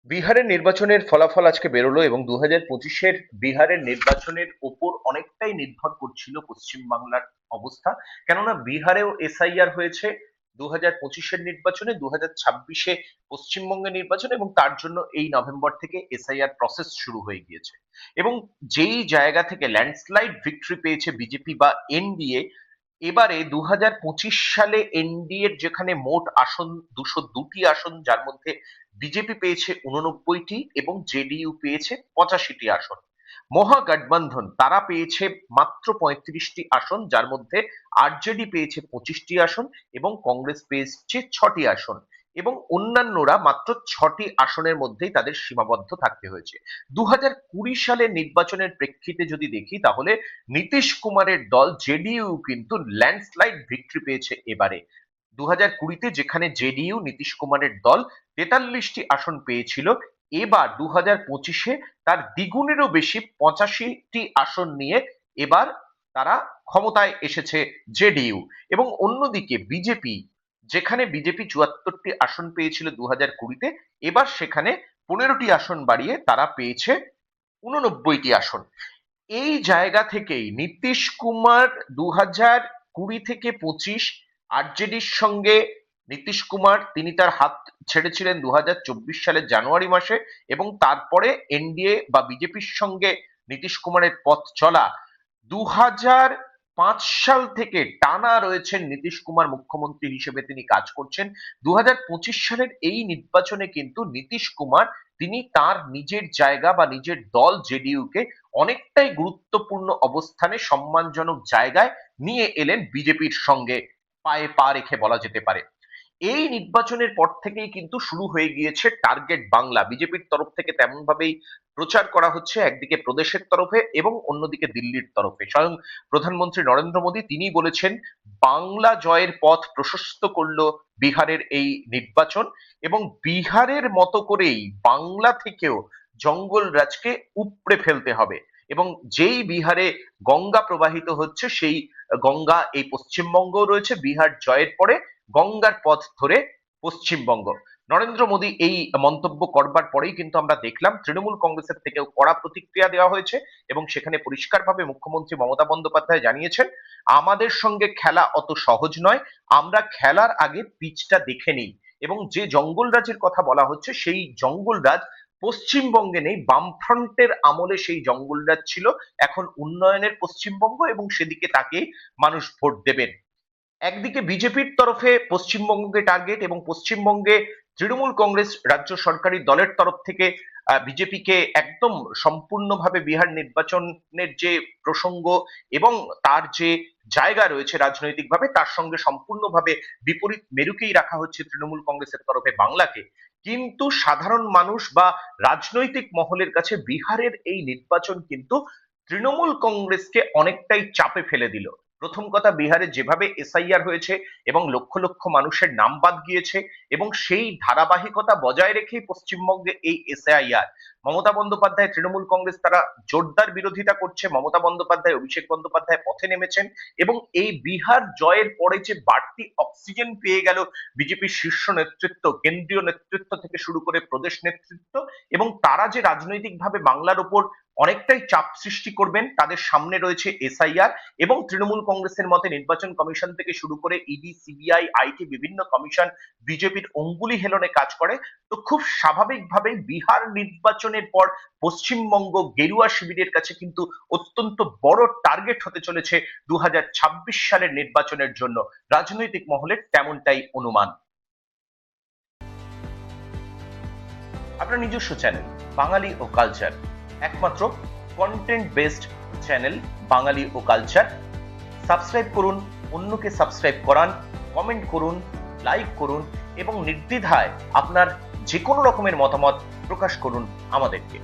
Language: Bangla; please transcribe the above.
বিহারের নির্বাচনের ফলাফল আজকে বেরোলো এবং 2025-এর বিহারের নির্বাচনের ওপর অনেকটাই নির্ভর করছিল পশ্চিমবাংলার অবস্থা। কেননা বিহারেও এসআইআর হয়েছে 2025-এর নির্বাচনে, 2026-এ পশ্চিমবঙ্গের নির্বাচন, এবং তার জন্য এই নভেম্বর থেকে এসআইআর প্রসেস শুরু হয়ে গিয়েছে। এবং যেই জায়গা থেকে ল্যান্ডস্লাইড ভিক্টরি পেয়েছে বিজেপি বা এনডিএ, এবারে 2025 সালে এনডিএর যেখানে মোট আসন 202টি আসন, যার মধ্যে বিজেপি পেয়েছে 89টি এবং জেডিইউ পেয়েছে 85টি আসন। মহাগঠবন্ধন তারা পেয়েছে মাত্র 35টি আসন, যার মধ্যে আরজেডি পেয়েছে 25টি আসন এবং কংগ্রেস পেয়েছে 6টি আসন, এবং অন্যান্যরা মাত্র 6টি আসনের মধ্যেই তাদের সীমাবদ্ধ থাকতে হয়েছে। 2020 সালের নির্বাচনের প্রেক্ষিতে যদি দেখি, তাহলে নীতিশ কুমারের দল জেডিইউ কিন্তু ল্যান্ডস্লাইড ভিক্টরি পেয়েছে এবারে। 2020-তে যেখানে জেডিইউ নীতিশ কুমারের দল 43টি আসন পেয়েছিল, এবার 2025-এ তার দ্বিগুণেরও বেশি 85টি আসন নিয়ে এবার তারা ক্ষমতায় এসেছে জেডিইউ। এবং অন্যদিকে বিজেপি, যেখানে বিজেপি 74টি আসন পেয়েছিল 2020-তে, এবার সেখানে 15টি আসন বাড়িয়ে তারা পেয়েছে 89টি আসন। এই জায়গা থেকেই নীতিশ কুমার 2020 থেকে 25 আরজেডির সঙ্গে নীতিশ কুমার তিনি তার হাত ছেড়েছিলেন 2024 সালের জানুয়ারি মাসে, এবং তারপরে এনডিএ বা বিজেপির সঙ্গে নীতিশ কুমারের পথ চলা 2005 সাল থেকে টানা রয়েছেন নীতিশ কুমার মুখ্যমন্ত্রী হিসেবে, তিনি কাজ করছেন। 2025 সালের এই নির্বাচনে কিন্তু নীতিশ কুমার তিনি তার নিজের জায়গা বা নিজের দল জেডিইউ কে অনেকটাই গুরুত্বপূর্ণ অবস্থানে, সম্মানজনক জায়গায় নিয়ে এলেন বিজেপির সঙ্গে পায়ে পা রেখে বলা যেতে পারে। এই নির্বাচনের পর থেকেই কিন্তু শুরু হয়ে গিয়েছে টার্গেট বাংলা। বিজেপির তরফ থেকে তেমন ভাবেই প্রচার করা হচ্ছে, একদিকে প্রদেশের তরফে এবং অন্যদিকে দিল্লির তরফে। স্বয়ং প্রধানমন্ত্রী নরেন্দ্র মোদী তিনি বলেছেন, বাংলা জয়ের পথ প্রশস্ত করলো বিহারের এই নির্বাচন, এবং বিহারের মতো করেই বাংলা থেকেও জঙ্গল রাজকে উপড়ে ফেলতে হবে। এবং যেই বিহারে গঙ্গা প্রবাহিত হচ্ছে, সেই গঙ্গা এই পশ্চিমবঙ্গও রয়েছে। বিহার জয়ের পরে গঙ্গার পথ ধরে পশ্চিমবঙ্গ। নরেন্দ্র মোদী এই মন্তব্য করবার পরেই কিন্তু আমরা দেখলাম তৃণমূল কংগ্রেসের থেকেও কড়া প্রতিক্রিয়া দেওয়া হয়েছে, এবং সেখানে পরিষ্কারভাবে মুখ্যমন্ত্রী মমতা বন্দ্যোপাধ্যায় জানিয়েছেন, আমাদের সঙ্গে খেলা অত সহজ নয়, আমরা খেলার আগে পিচটা দেখে নিই। এবং যে জঙ্গলরাজের কথা বলা হচ্ছে, সেই জঙ্গলরাজ পশ্চিমবঙ্গে নেই, বামফ্রন্টের আমলে সেই জঙ্গলরাজ ছিল। এখন উন্নয়নের পশ্চিমবঙ্গ, এবং সেদিকে তাকে মানুষ ভোট দেবেন। একদিকে বিজেপির তরফে পশ্চিমবঙ্গকে টার্গেট, এবং পশ্চিমবঙ্গে তৃণমূল কংগ্রেস রাজ্য সরকারি দলের তরফ থেকে বিজেপিকে একদম সম্পূর্ণভাবে বিহার নির্বাচনের যে প্রসঙ্গ এবং তার যে জায়গা রয়েছে রাজনৈতিকভাবে, তার সঙ্গে সম্পূর্ণভাবে বিপরীত মেরুকেই রাখা হচ্ছে তৃণমূল কংগ্রেসের তরফে বাংলাকে। কিন্তু সাধারণ মানুষ বা রাজনৈতিক মহলের কাছে বিহারের এই নির্বাচন কিন্তু তৃণমূল কংগ্রেসকে অনেকটাই চাপে ফেলে দিল। প্রথম কথা, বিহারে যেভাবে এসআইআর হয়েছে এবং লক্ষ লক্ষ মানুষের নাম বাদ গিয়েছে, এবং সেই ধারাবাহিকতা বজায় রেখেই পশ্চিমবঙ্গে এই এসআইআর। মমতা বন্দ্যোপাধ্যায়, তৃণমূল কংগ্রেস তারা জোরদার বিরোধিতা করছে। মমতা বন্দ্যোপাধ্যায়, অভিষেক বন্দ্যোপাধ্যায় পথে নেমেছেন, এবং এই বিহার জয়ের পরে যে বাড়তি অক্সিজেন পেয়ে গেল বিজেপির শীর্ষ নেতৃত্ব, কেন্দ্রীয় নেতৃত্ব থেকে শুরু করে প্রদেশ নেতৃত্ব, এবং তারা যে রাজনৈতিকভাবে বাংলার উপর অনেকটাই চাপ সৃষ্টি করবেন, তাদের সামনে রয়েছে এসআইআর। এবং তৃণমূল কংগ্রেসের মতে নির্বাচন কমিশন থেকে শুরু করে ইডি, সিবিআই, আইটি বিভিন্ন কমিশন বিজেপির অঙ্গুলি হেলনে কাজ করে। তো খুব স্বাভাবিকভাবেই বিহার নির্বাচনের পর পশ্চিমবঙ্গ গেরুয়া শিবিরের কাছে কিন্তু অত্যন্ত বড় টার্গেট হতে চলেছে 2026 সালের নির্বাচনের জন্য। রাজনৈতিক মহলের তেমনটাই অনুমান। আপনার নিজস্ব চ্যানেল বাঙালি ও কালচার, একমাত্র কন্টেন্ট বেসড চ্যানেল বাঙালি ও কালচার। সাবস্ক্রাইব করুন, অন্যকে সাবস্ক্রাইব করান, কমেন্ট করুন, লাইক করুন, এবং নির্দ্বিধায় আপনার যে কোনো রকমের মতামত প্রকাশ করুন আমাদেরকে।